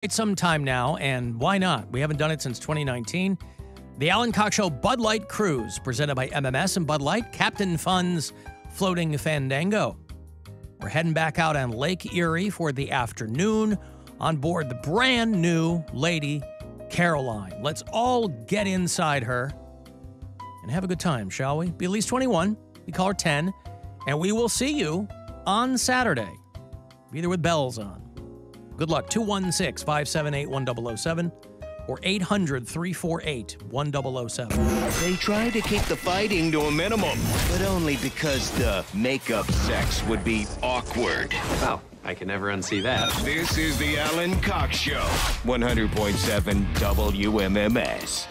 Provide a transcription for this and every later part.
It's some time now, and why not? We haven't done it since 2019. The Alan Cox Show Bud Light Cruise, presented by MMS and Bud Light, Captain Fun's Floating Fandango. We're heading back out on Lake Erie for the afternoon on board the brand new Lady Caroline. Let's all get inside her and have a good time, shall we? Be at least 21. We call her 10. And we will see you on Saturday, either with bells on. Good luck. 216-578-1007 or 800-348-1007. They try to keep the fighting to a minimum, but only because the makeup sex would be awkward. Well, I can never unsee that. This is the Alan Cox Show, 100.7 WMMS.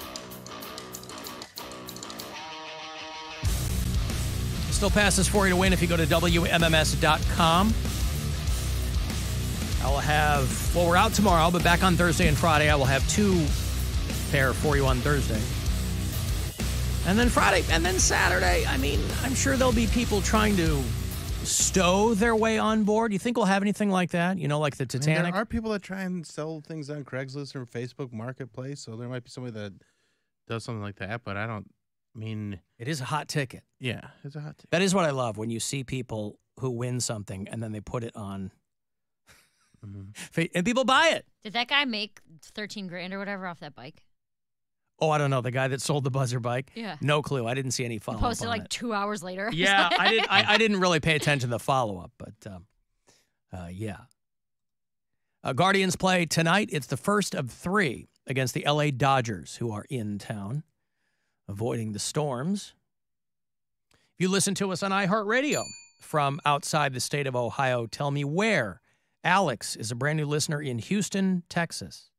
Still passes for you to win if you go to WMMS.com. I will have, well, we're out tomorrow, but back on Thursday and Friday, I will have 2 pair for you on Thursday. And then Friday, and then Saturday. I mean, I'm sure there'll be people trying to stow their way on board. You think we'll have anything like that? You know, like the Titanic? I mean, there are people that try and sell things on Craigslist or Facebook Marketplace, so there might be somebody that does something like that, but I mean... It is a hot ticket. Yeah, it's a hot ticket. That is what I love, when you see people who win something and then they put it on... And people buy it. Did that guy make 13 grand or whatever off that bike? Oh, I don't know. The guy that sold the buzzer bike? Yeah. No clue. I didn't see any follow-up. He posted like it. 2 hours later. Yeah, I didn't really pay attention to the follow-up, but yeah. Guardians play tonight. It's the first of 3 against the LA Dodgers, who are in town, avoiding the storms. If you listen to us on iHeartRadio from outside the state of Ohio, tell me where. Alex is a brand new listener in Houston, Texas.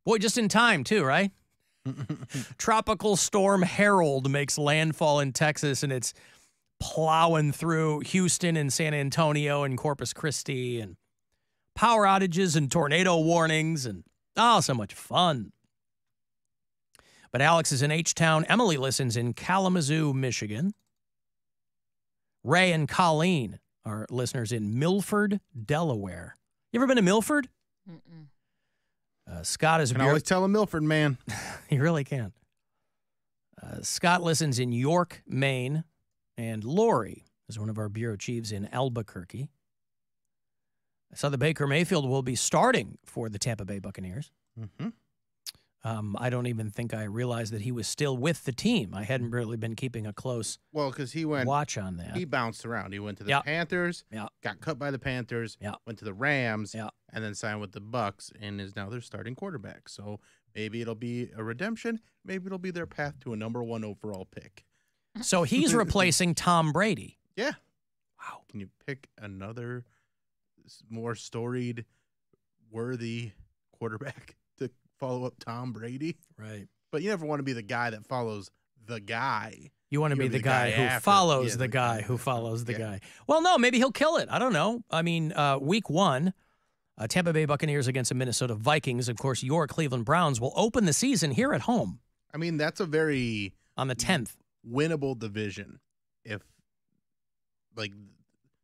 Boy, just in time, too, right? Tropical Storm Harold makes landfall in Texas, and it's plowing through Houston and San Antonio and Corpus Christi, and power outages and tornado warnings, and so much fun. But Alex is in H-Town. Emily listens in Kalamazoo, Michigan. Ray and Colleen are listeners in Milford, Delaware. You ever been to Milford? Mm-mm. Scott is... You can always tell a Milford man. He really can. Scott listens in York, Maine. And Lori is one of our bureau chiefs in Albuquerque. I saw the Baker Mayfield will be starting for the Tampa Bay Buccaneers. Mm-hmm. I don't even think I realized that he was still with the team. I hadn't really been keeping a close because he went watch on that. He bounced around. He went to the Panthers, got cut by the Panthers, went to the Rams, and then signed with the Bucs, and is now their starting quarterback. So maybe it'll be a redemption. Maybe it'll be their path to a #1 overall pick. So he's replacing Tom Brady. Yeah. Wow. Can you pick another more storied, worthy quarterback to follow up Tom Brady? Right. But you never want to be the guy that follows the guy. You want to be the guy who follows the guy who follows the guy. Well, no, maybe he'll kill it. I don't know. I mean, week 1, Tampa Bay Buccaneers against the Minnesota Vikings. Of course, your Cleveland Browns will open the season here at home. I mean, that's a very... on the 10th. Winnable division. If, like,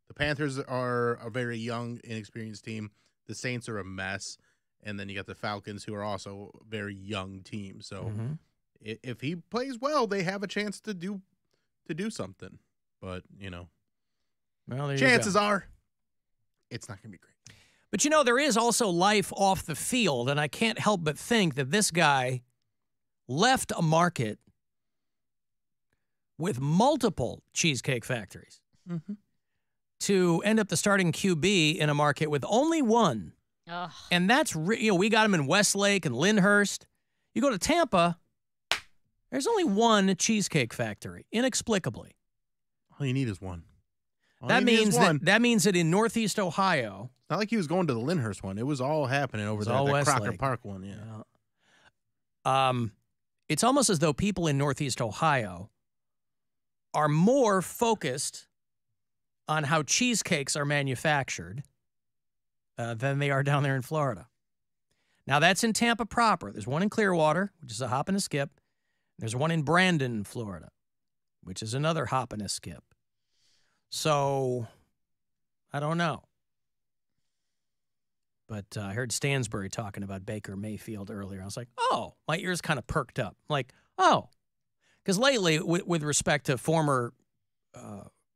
the Panthers are a very young, inexperienced team. The Saints are a mess. And then you got the Falcons, who are also a very young team. So if he plays well, they have a chance to do something. But, well, chances are it's not going to be great. But, there is also life off the field. And I can't help but think that this guy left a market with multiple cheesecake factories to end up the starting QB in a market with only one. Ugh. And that's, we got him in Westlake and Lyndhurst. You go to Tampa, there's only one cheesecake factory, inexplicably. All you need is one. That means that in Northeast Ohio. It's not like he was going to the Lyndhurst one. It was all happening over there, the Crocker Park one. Yeah. It's almost as though people in Northeast Ohio are more focused on how cheesecakes are manufactured than they are down there in Florida. Now, that's in Tampa proper. There's one in Clearwater, which is a hop and a skip. There's one in Brandon, Florida, which is another hop and a skip. So, I don't know. But I heard Stansbury talking about Baker Mayfield earlier. I was like, oh, my ears kind of perked up. Like, oh. Because lately, with respect to former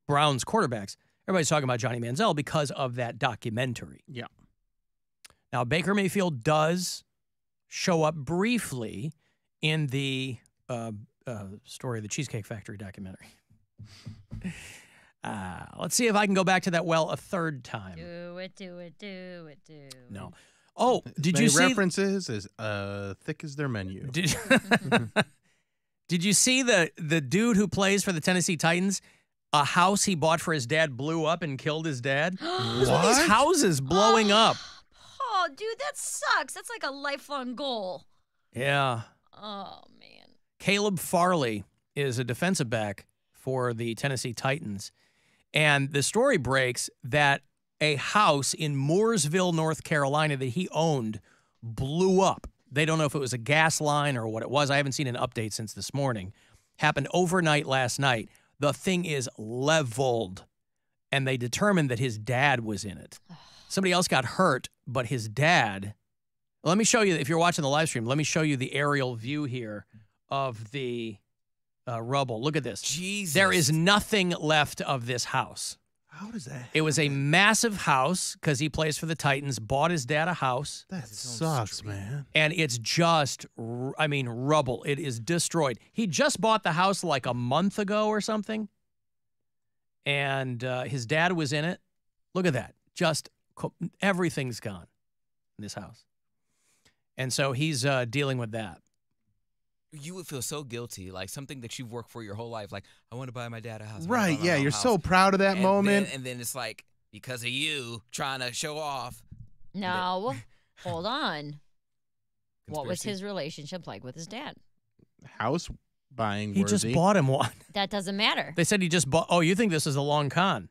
Browns quarterbacks, everybody's talking about Johnny Manziel because of that documentary. Yeah. Now, Baker Mayfield does show up briefly in the story of the Cheesecake Factory documentary. Let's see if I can go back to that well a third time. Do it, do it, do it, do it. No. Oh, did Many you see references as thick as their menu? Did you see the dude who plays for the Tennessee Titans? A house he bought for his dad blew up and killed his dad. There's one of these houses blowing up. Oh, dude, that sucks. That's like a lifelong goal. Yeah. Oh, man. Caleb Farley is a defensive back for the Tennessee Titans. And the story breaks that a house in Mooresville, North Carolina that he owned blew up. They don't know if it was a gas line or what it was. I haven't seen an update since this morning. Happened overnight last night. The thing is leveled, and they determined that his dad was in it. Somebody else got hurt, but his dad... Let me show you, if you're watching the live stream, let me show you the aerial view here of the rubble. Look at this. Jesus. There is nothing left of this house. How does that? It was a massive house because he plays for the Titans, bought his dad a house. That sucks, man. And it's just, rubble. It is destroyed. He just bought the house like a month ago or something. And his dad was in it. Look at that. Just everything's gone in this house. And so he's dealing with that. You would feel so guilty, like something that you've worked for your whole life. Like, I want to buy my dad a house. Right, yeah, you're so proud of that moment. And then it's like, because of you trying to show off. No, hold on. What was Conspiracy. his relationship like with his dad? House buying He worthy. just bought him one. That doesn't matter. They said he just bought. Oh, you think this is a long con?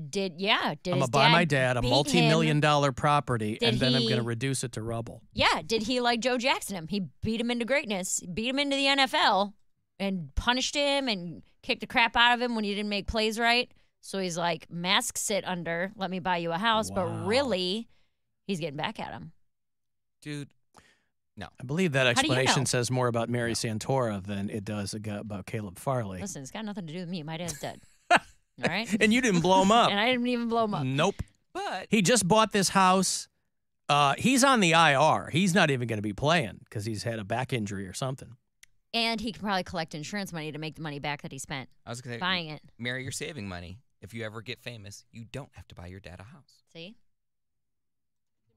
Did I'm his going to buy my dad a beat multi-million-dollar property, Did and then I'm he- going to reduce it to rubble. Yeah, did he like Joe Jackson him? He beat him into greatness, beat him into the NFL, and punished him and kicked the crap out of him when he didn't make plays right. So he's like, mask sit under, let me buy you a house. Wow. But really, he's getting back at him. Dude, no. I believe that How do you explanation know? says more about Mary Santora than it does about Caleb Farley. Listen, it's got nothing to do with me. My dad's dead. All right? And you didn't blow him up. And I didn't even blow him up. Nope. But He just bought this house. He's on the IR. He's not even going to be playing because he's had a back injury or something. And he can probably collect insurance money to make the money back that he spent I was going to say, buying it. Mary, you're saving money. If you ever get famous, you don't have to buy your dad a house. See?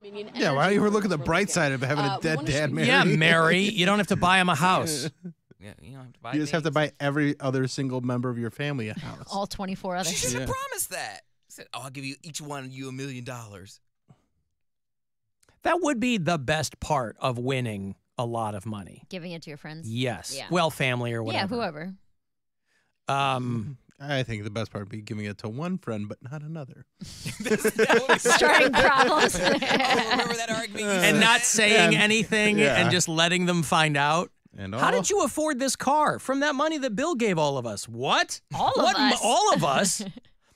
Yeah, why don't you ever look at the bright side of having a dead dad, Mary? Yeah, Mary. You don't have to buy him a house. Yeah, you don't have to buy You just have to things. buy every other single member of your family a house. All 24 others. She should have Yeah. promised that. Said, "Oh, I'll give you each one of you $1 million." That would be the best part of winning a lot of money. Giving it to your friends. Yes. Yeah. Well, family or whatever. Yeah, whoever. I think the best part would be giving it to one friend, but not another. Starting problems. Oh, remember that argument? You And said? not saying Yeah. anything Yeah. and just letting them find out. And How did you afford this car from that money that Bill gave all of us? What? All of What? us. All of us?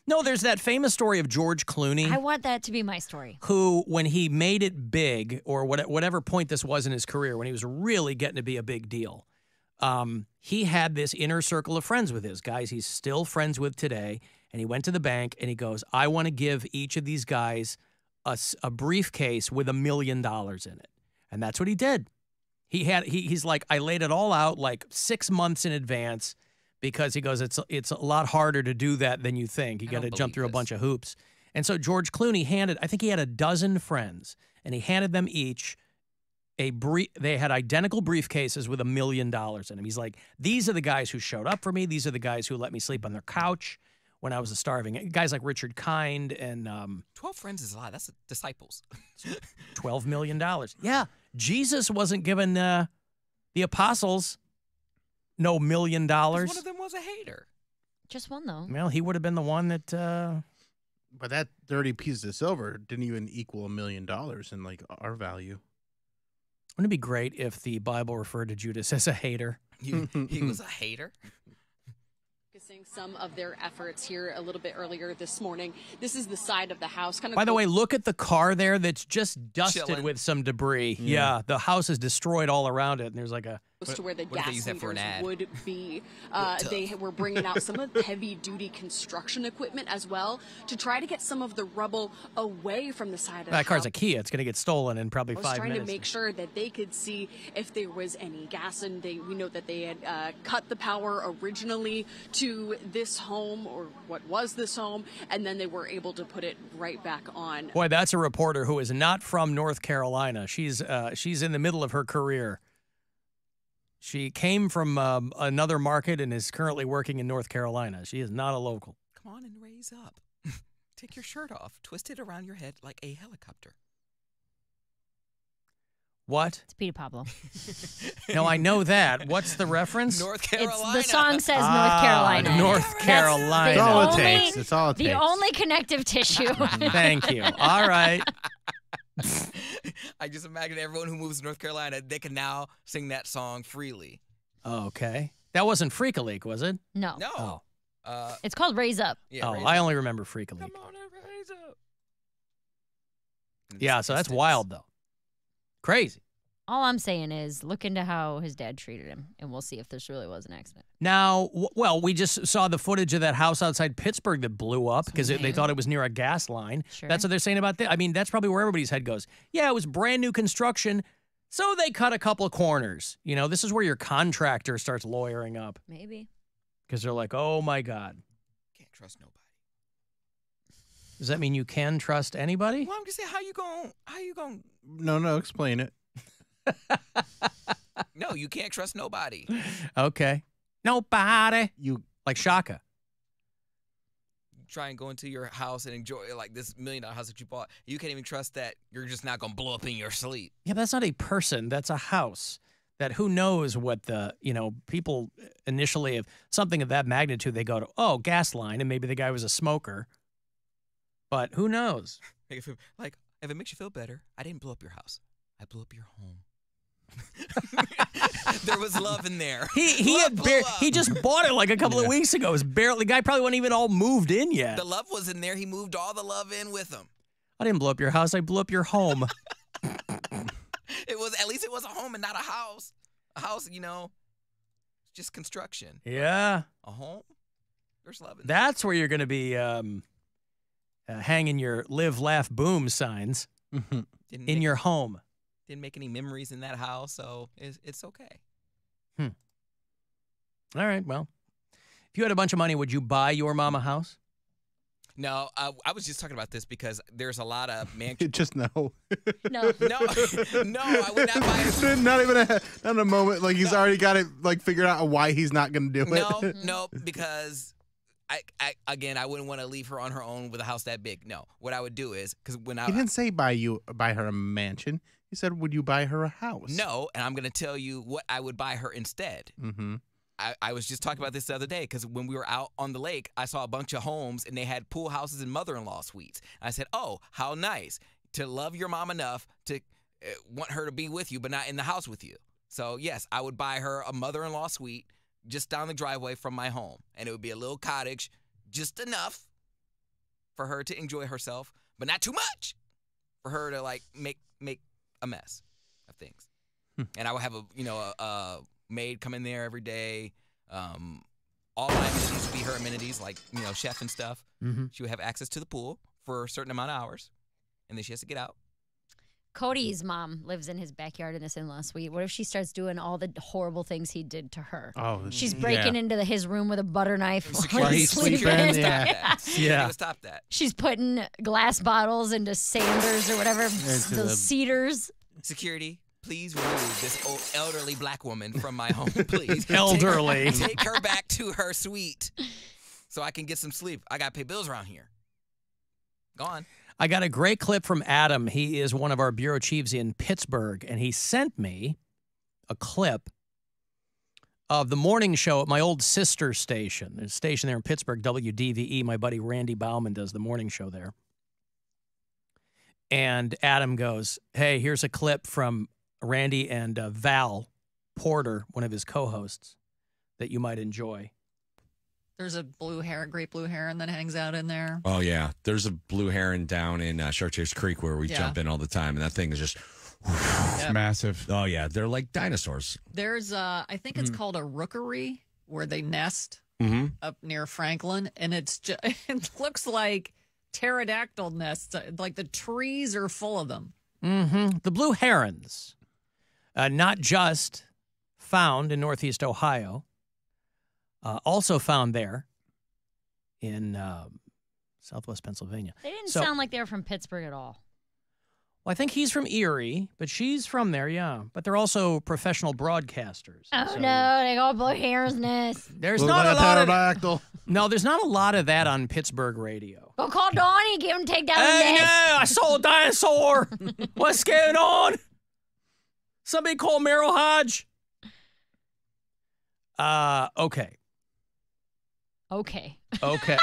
No, there's that famous story of George Clooney. I want that to be my story. Who, when he made it big, or whatever point this was in his career, when he was really getting to be a big deal, he had this inner circle of friends with his guys he's still friends with today. And he went to the bank and he goes, I want to give each of these guys a briefcase with $1 million in it. And that's what he did. He's like, I laid it all out like 6 months in advance because he goes, it's a lot harder to do that than you think. You I got to don't jump believe through a this. bunch of hoops. And so George Clooney I think he had a dozen friends, and he handed them each they had identical briefcases with $1 million in them. He's like, these are the guys who showed up for me. These are the guys who let me sleep on their couch when I was starving. Guys like Richard Kind and 12 friends is a lot. That's disciples. $12 million. Yeah, Jesus wasn't given the apostles no $1 million. One of them was a hater. Just one, though. Well, he would have been the one that. But that dirty piece of silver didn't even equal $1 million in like our value. Wouldn't it be great if the Bible referred to Judas as a hater? He was a hater. Some of their efforts here a little bit earlier this morning. This is the side of the house. By the way, look at the car there that's just dusted Chilling. with some debris. Yeah, the house is destroyed all around it, and there's like a... Close to where the What if they gas use that for an meters ad? would be. They were bringing out some of the heavy-duty construction equipment as well to try to get some of the rubble away from the side of the house. That car's a Kia. It's going to get stolen in probably I was 5 trying minutes. to make sure that they could see if there was any gas, and we know that they had cut the power originally to this home, or what was this home, and then they were able to put it right back on. Boy, that's a reporter who is not from North Carolina. She's in the middle of her career. She came from another market and is currently working in North Carolina. She is not a local. Come on and raise up. Take your shirt off. Twist it around your head like a helicopter. What? It's Peter Pablo. No, I know that. What's the reference? North Carolina. The song says North Carolina. North Carolina. That's all it only- takes. It's all it The takes. only connective tissue. Thank you. All right. I just imagine everyone who moves to North Carolina, they can now sing that song freely. Okay. That wasn't Freak a Leak, was it? No. No. Oh. It's called Raise Up. Yeah, oh, raise I up. only remember Freak a Leak. Come on and raise up. Yeah, so that's wild, though. Crazy. All I'm saying is look into how his dad treated him, and we'll see if this really was an accident. Now, well, we just saw the footage of that house outside Pittsburgh that blew up because they amazing. thought it was near a gas line. Sure. That's what they're saying about that. I mean, that's probably where everybody's head goes. Yeah, it was brand new construction, so they cut a couple of corners. You know, this is where your contractor starts lawyering up Maybe. because they're like, oh, my God. Can't trust nobody. Does that mean you can trust anybody? Well, I'm just saying, how you going? No, explain it. No, you can't trust nobody. Okay. Nobody. You Like Shaka. Try and go into your house and enjoy like this $1 million house that you bought. You can't even trust that you're just not gonna blow up in your sleep. Yeah, but that's not a person. That's a house. That who knows what people initially of something of that magnitude, they go to, oh, gas line, and maybe the guy was a smoker. But who knows? Like, if it makes you feel better, I didn't blow up your house. I blew up your home. There was love in there. He just bought it like a couple of weeks ago. It was barely, the guy probably wasn't even all moved in yet. The love was in there. He moved all the love in with him. I didn't blow up your house. I blew up your home. At least it was a home and not a house. A house, just construction. Yeah. A home, there's love in there. That's where you're going to be hanging your live, laugh, boom signs in your home. Didn't make any memories in that house, so it's okay. All right, well, if you had a bunch of money, would you buy your mom a house? No, I was just talking about this because there's a lot of just no. No. No, I would not buy it. Not even a moment. Like he's already got it like figured out why he's not going to do it. No, because I wouldn't want to leave her on her own with a house that big. No, what I would do is because He didn't say buy her a mansion. He said, would you buy her a house? No, and I'm going to tell you what I would buy her instead. Mm-hmm. I was just talking about this the other day because when we were out on the lake, I saw a bunch of homes and they had pool houses and mother-in-law suites. I said, oh, how nice to love your mom enough to want her to be with you but not in the house with you. So, yes, I would buy her a mother-in-law suite just down the driveway from my home. And it would be a little cottage, just enough for her to enjoy herself, but not too much for her to, like, make a mess of things. And I would have a maid come in there every day. All my amenities would be her amenities, like, chef and stuff. Mm-hmm. She would have access to the pool for a certain amount of hours, and then she has to get out. Cody's mom lives in his backyard in this in-law suite. What if she starts doing all the horrible things he did to her? Oh, She's breaking into his room with a butter knife while While he's he's sleeping. sleeping, yeah. Yeah. Stop that. She's putting glass bottles into sanders or whatever, those cedars. Security, please remove this old elderly black woman from my home, please. Elderly. Take her back to her suite so I can get some sleep. I got to pay bills around here. Go on. I got a great clip from Adam. He is one of our bureau chiefs in Pittsburgh, and he sent me a clip of the morning show at my old sister station. There's a station there in Pittsburgh, WDVE. My buddy Randy Bauman does the morning show there. And Adam goes, hey, here's a clip from Randy and Val Porter, one of his co-hosts, that you might enjoy. There's a great blue heron that hangs out in there. Oh, yeah. There's a blue heron down in Chartiers Creek where we jump in all the time, and that thing is just... It's massive. Oh, yeah. They're like dinosaurs. There's, I think it's called a rookery where they nest up near Franklin, and it looks like pterodactyl nests. Like the trees are full of them. Mm-hmm. The blue herons, not just found in Northeast Ohio, also found there in Southwest Pennsylvania. They didn't sound like they were from Pittsburgh at all. Well, I think he's from Erie, but she's from there, yeah. But they're also professional broadcasters. Oh, no, they go blue heron's nest. There's not a lot of... No, there's not a lot of that on Pittsburgh radio. Go call Donnie, give him take down the Hey, nest. no, I saw a dinosaur. What's going on? Somebody call Merrill Hodge. Okay. Okay. Okay.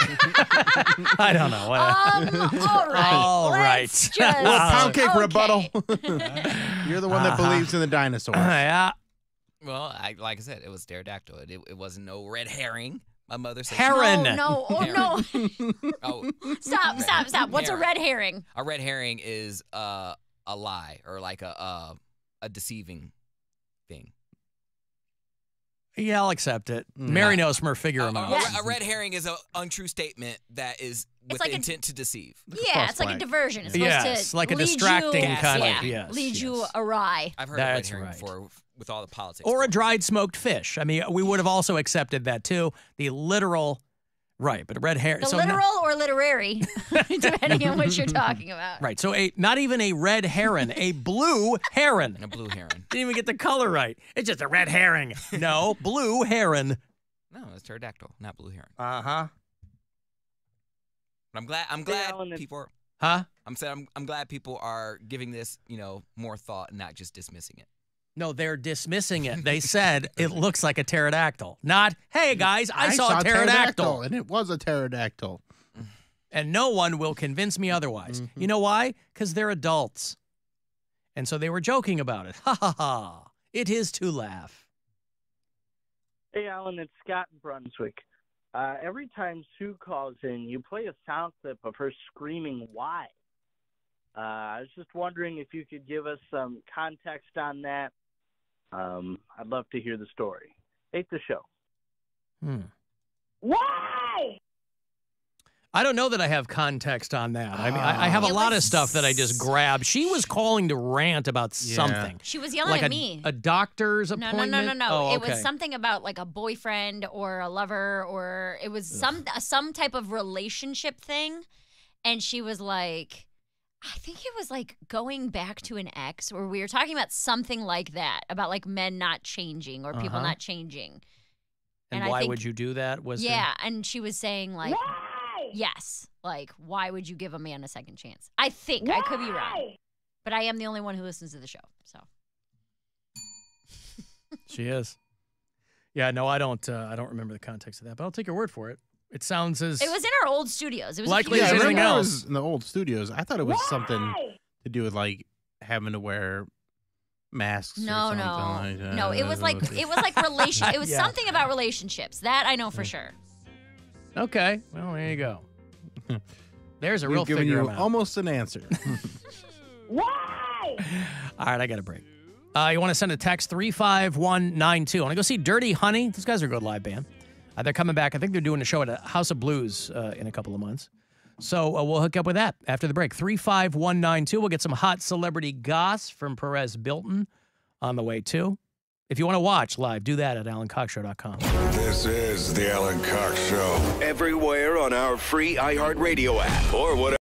I don't know. All right. All right. Let's just... Poundcake rebuttal. Okay. You're the one that believes in the dinosaurs. Yeah. Well, like I said, it was pterodactyl. It wasn't no red herring. My mother said Heron. No. Oh, Stop. What's a Herring. red herring? A red herring is a lie or like a deceiving thing. Yeah, I'll accept it. Mary knows from her figure amount. A red herring is an untrue statement that is with like the intent to deceive. Yeah, it's like a diversion. It's supposed to like a lead distracting you, kind of, yes. lead you awry. I've heard That's of red herring right. before with all the politics. Or a dried smoked fish. I mean, we would have also accepted that too. The literal, right, but a red herring. The literal or literary, depending on what you're talking about. Right, so not even a red heron, a blue heron. A blue heron. Didn't even get the color right. It's just a red herring. No, blue heron. No, it's pterodactyl, not blue heron. Uh-huh. But I'm glad people are... Huh? I'm glad people are giving this, more thought and not just dismissing it. No, they're dismissing it. They said it looks like a pterodactyl. Not, hey, guys, I saw a pterodactyl. And it was a pterodactyl. And no one will convince me otherwise. You know why? Because they're adults. And so they were joking about it. Ha, ha, ha. It is to laugh. Hey, Alan, it's Scott in Brunswick. Every time Sue calls in, you play a sound clip of her screaming, "Why?" I was just wondering if you could give us some context on that. I'd love to hear the story. Hate the show. Why? I don't know that I have context on that. I mean, I have a lot of stuff that I just grabbed. She was calling to rant about something. She was yelling like at me. A doctor's appointment? No. Oh, It okay. was something about like a boyfriend or a lover, or it was some type of relationship thing. And she was like, I think it was like going back to an ex, or we were talking about something like that, about like men not changing or people not changing. And I why think, would you do that? And she was saying like, yes, like why would you give a man a second chance? I think I could be wrong, but I am the only one who listens to the show, so. She is. Yeah, no, I don't remember the context of that, but I'll take your word for it. It sounds as It was in our old studios. It was likely a as few years anything ago. else. It was in the old studios. I thought it was something to do with like having to wear masks. No, or something like that. no. It was like relation. It was something about relationships. That I know for sure. Okay, well, there you go. There's a We've real given figure you amount. almost an answer. Why? All right, I got a break. You want to send a text 35192. I want to go see Dirty Honey. These guys are a good live band. They're coming back. I think they're doing a show at a House of Blues in a couple of months. So we'll hook up with that after the break. 35192. We'll get some hot celebrity goss from Perez Bilton on the way, too. If you want to watch live, do that at AlanCoxShow.com. This is the Alan Cox Show. Everywhere on our free iHeartRadio app or whatever